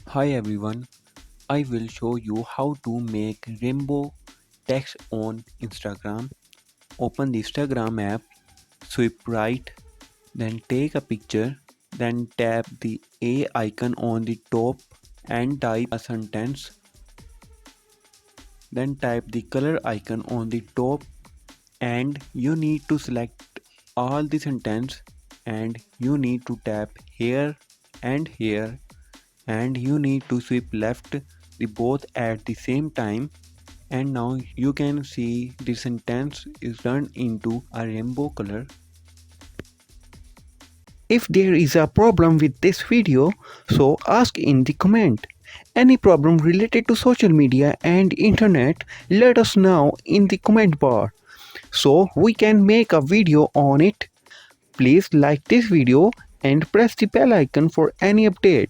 Hi everyone, I will show you how to make rainbow text on Instagram. Open the Instagram app, swipe right, then take a picture, then tap the A icon on the top and type a sentence. Then type the color icon on the top and you need to select all the sentence and you need to tap here and here and you need to swipe left the both at the same time, and now you can see the sentence is turned into a rainbow color. If there is a problem with this video, so ask in the comment. Any problem related to social media and internet, let us know in the comment bar so we can make a video on it. Please like this video and press the bell icon for any update.